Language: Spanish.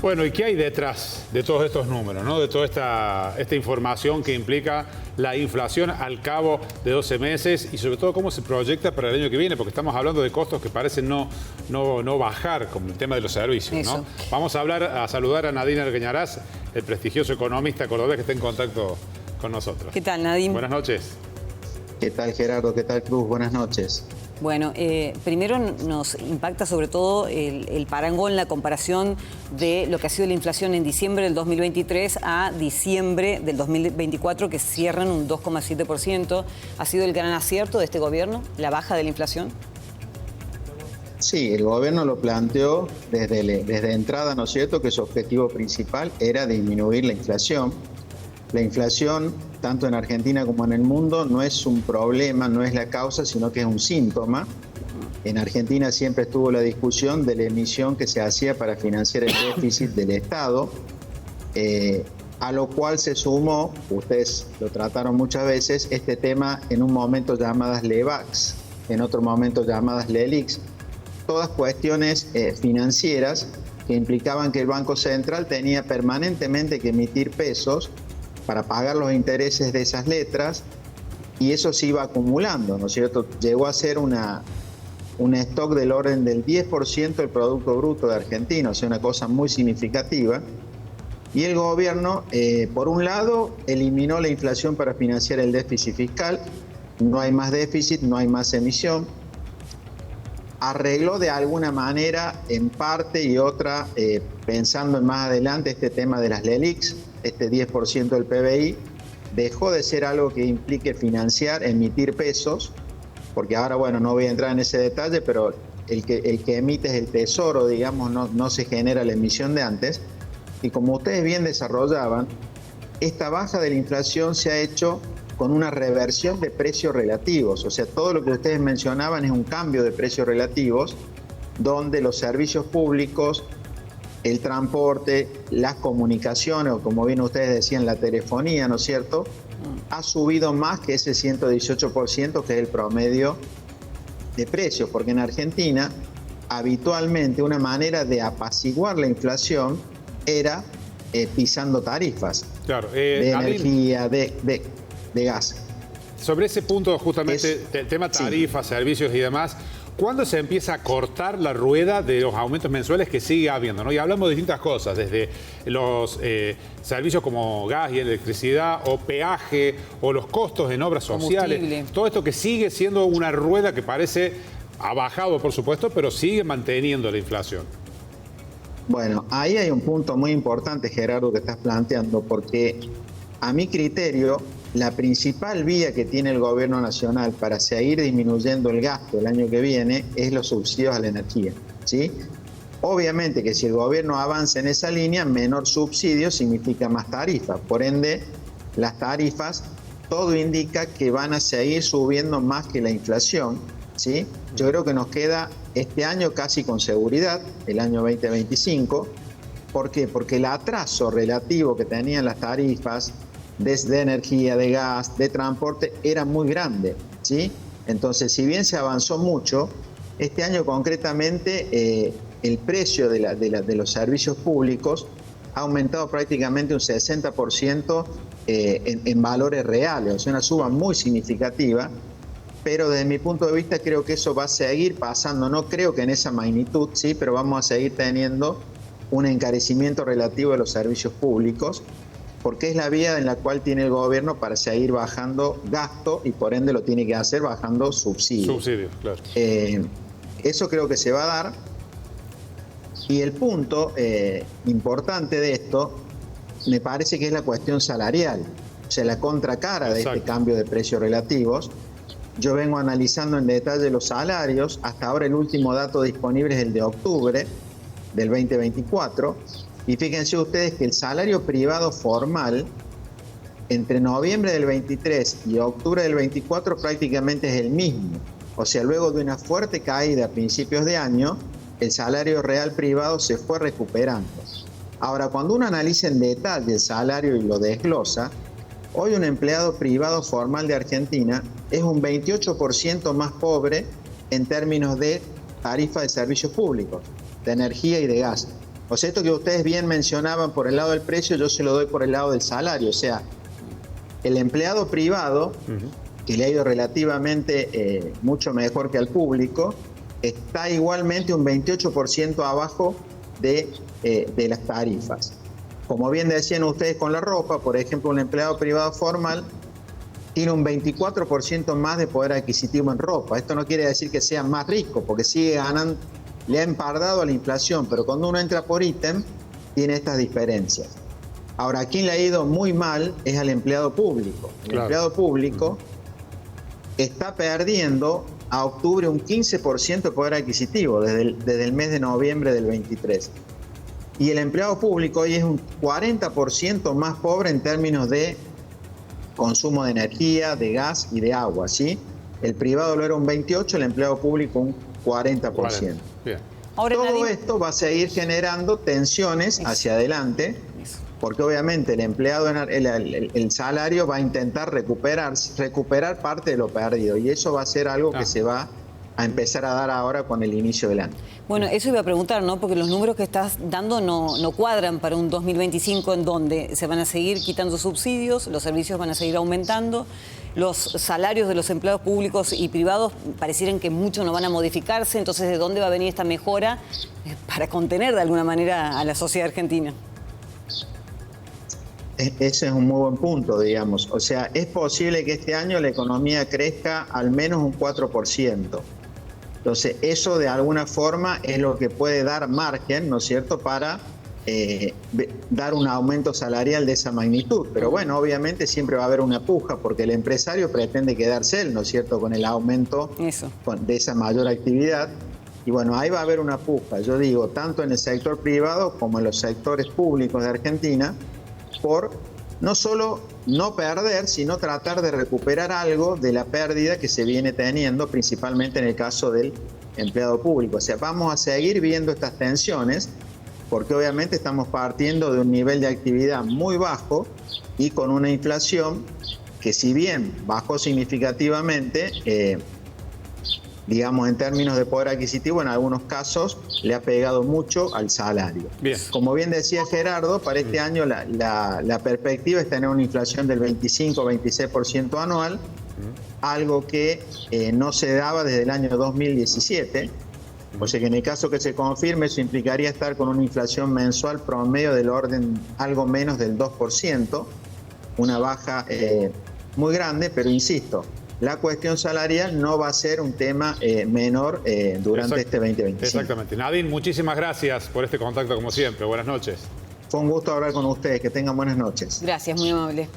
Bueno, ¿y qué hay detrás de todos estos números, ¿no? De toda esta información que implica la inflación al cabo de 12 meses y sobre todo cómo se proyecta para el año que viene? Porque estamos hablando de costos que parecen no bajar, como el tema de los servicios, ¿no? Vamos a saludar a Nadine Argueñarás, el prestigioso economista cordobés que está en contacto con nosotros. ¿Qué tal, Nadine? Buenas noches. ¿Qué tal, Gerardo? ¿Qué tal, Cruz? Buenas noches. Bueno, primero nos impacta sobre todo el parangón, la comparación de lo que ha sido la inflación en diciembre del 2023 a diciembre del 2024, que cierran un 2,7%. ¿Ha sido el gran acierto de este gobierno, la baja de la inflación? Sí, el gobierno lo planteó desde entrada, ¿no es cierto?, que su objetivo principal era disminuir la inflación. La inflación, tanto en Argentina como en el mundo, no es un problema, no es la causa, sino que es un síntoma. En Argentina siempre estuvo la discusión de la emisión que se hacía para financiar el déficit del Estado, a lo cual se sumó, ustedes lo trataron muchas veces, este tema en un momento llamadas LEVAX, en otro momento llamadas LELIX, todas cuestiones financieras que implicaban que el Banco Central tenía permanentemente que emitir pesos para pagar los intereses de esas letras, y eso se iba acumulando, ¿no es cierto? Llegó a ser un stock del orden del 10% del Producto Bruto de Argentina, o sea, una cosa muy significativa. Y el gobierno, por un lado, eliminó la inflación para financiar el déficit fiscal, no hay más déficit, no hay más emisión. Arregló de alguna manera, en parte y otra, pensando en más adelante, este tema de las LELIX, este 10% del PBI, dejó de ser algo que implique financiar, emitir pesos, porque ahora, bueno, no voy a entrar en ese detalle, pero el que emite es el Tesoro, digamos, no se genera la emisión de antes. Y como ustedes bien desarrollaban, esta baja de la inflación se ha hecho con una reversión de precios relativos. O sea, todo lo que ustedes mencionaban es un cambio de precios relativos, donde los servicios públicos, el transporte, las comunicaciones, o como bien ustedes decían, la telefonía, ¿no es cierto?, ha subido más que ese 118%, que es el promedio de precios, porque en Argentina, habitualmente, una manera de apaciguar la inflación era pisando tarifas, claro, de energía, de gas. Sobre ese punto, justamente, el tema tarifas, servicios y demás, ¿cuándo se empieza a cortar la rueda de los aumentos mensuales que sigue habiendo, ¿no? Y hablamos de distintas cosas, desde los servicios como gas y electricidad, o peaje, o los costos en obras sociales. Todo esto que sigue siendo una rueda que parece, ha bajado por supuesto, pero sigue manteniendo la inflación. Bueno, ahí hay un punto muy importante, Gerardo, que estás planteando, porque a mi criterio, la principal vía que tiene el gobierno nacional para seguir disminuyendo el gasto el año que viene es los subsidios a la energía, ¿sí? Obviamente que si el gobierno avanza en esa línea, menor subsidio significa más tarifas. Por ende, las tarifas, todo indica que van a seguir subiendo más que la inflación, ¿sí? Yo creo que nos queda este año casi con seguridad, el año 2025. ¿Por qué? Porque el atraso relativo que tenían las tarifas de energía, de gas, de transporte, era muy grande, ¿sí? Entonces, si bien se avanzó mucho, este año concretamente el precio de los servicios públicos ha aumentado prácticamente un 60% en valores reales, o sea, una suba muy significativa, pero desde mi punto de vista creo que eso va a seguir pasando, no creo que en esa magnitud, sí, pero vamos a seguir teniendo un encarecimiento relativo de los servicios públicos, porque es la vía en la cual tiene el gobierno para seguir bajando gasto y por ende lo tiene que hacer bajando subsidios. Subsidios, claro. Eso creo que se va a dar. Y el punto importante de esto me parece que es la cuestión salarial, o sea, la contracara de este cambio de precios relativos. Yo vengo analizando en detalle los salarios. Hasta ahora el último dato disponible es el de octubre del 2024. Y fíjense ustedes que el salario privado formal entre noviembre del 23 y octubre del 24 prácticamente es el mismo. O sea, luego de una fuerte caída a principios de año, el salario real privado se fue recuperando. Ahora, cuando uno analiza en detalle el salario y lo desglosa, hoy un empleado privado formal de Argentina es un 28% más pobre en términos de tarifa de servicios públicos, de energía y de gas. O sea, esto que ustedes bien mencionaban por el lado del precio, yo se lo doy por el lado del salario. O sea, el empleado privado, que le ha ido relativamente mucho mejor que al público, está igualmente un 28% abajo de las tarifas. Como bien decían ustedes con la ropa, por ejemplo, un empleado privado formal tiene un 24% más de poder adquisitivo en ropa. Esto no quiere decir que sea más rico, porque sigue ganando, le ha empardado a la inflación, pero cuando uno entra por ítem, tiene estas diferencias. Ahora, a quien le ha ido muy mal es al empleado público. El empleado público está perdiendo a octubre un 15% de poder adquisitivo desde el mes de noviembre del 23. Y el empleado público hoy es un 40% más pobre en términos de consumo de energía, de gas y de agua, ¿sí? El privado lo era un 28%, el empleado público un 40%. Bien. Ahora, todo esto va a seguir generando tensiones hacia adelante, porque obviamente el empleado, el salario va a intentar recuperar parte de lo perdido, y eso va a ser algo que se va a empezar a dar ahora con el inicio del año. Bueno, eso iba a preguntar, ¿no? Porque los números que estás dando no cuadran para un 2025 en donde se van a seguir quitando subsidios, los servicios van a seguir aumentando, los salarios de los empleados públicos y privados parecieran que mucho no van a modificarse, entonces ¿de dónde va a venir esta mejora para contener de alguna manera a la sociedad argentina? Ese es un muy buen punto, digamos. O sea, es posible que este año la economía crezca al menos un 4%. Entonces, eso de alguna forma es lo que puede dar margen, ¿no es cierto?, para dar un aumento salarial de esa magnitud. Pero bueno, obviamente siempre va a haber una puja, porque el empresario pretende quedarse él, ¿no es cierto?, con el aumento de esa mayor actividad. Y bueno, ahí va a haber una puja, yo digo, tanto en el sector privado como en los sectores públicos de Argentina, por no solo no perder, sino tratar de recuperar algo de la pérdida que se viene teniendo, principalmente en el caso del empleado público. O sea, vamos a seguir viendo estas tensiones, porque obviamente estamos partiendo de un nivel de actividad muy bajo y con una inflación que, si bien bajó significativamente, digamos, en términos de poder adquisitivo, en algunos casos le ha pegado mucho al salario. Bien. Como bien decía Gerardo, para este año la perspectiva es tener una inflación del 25-26% anual, algo que no se daba desde el año 2017. O sea que en el caso que se confirme, eso implicaría estar con una inflación mensual promedio del orden algo menos del 2%, una baja muy grande, pero insisto, la cuestión salarial no va a ser un tema menor durante este 2025. Exactamente. Nadine, muchísimas gracias por este contacto como siempre. Buenas noches. Fue un gusto hablar con ustedes. Que tengan buenas noches. Gracias, muy amable.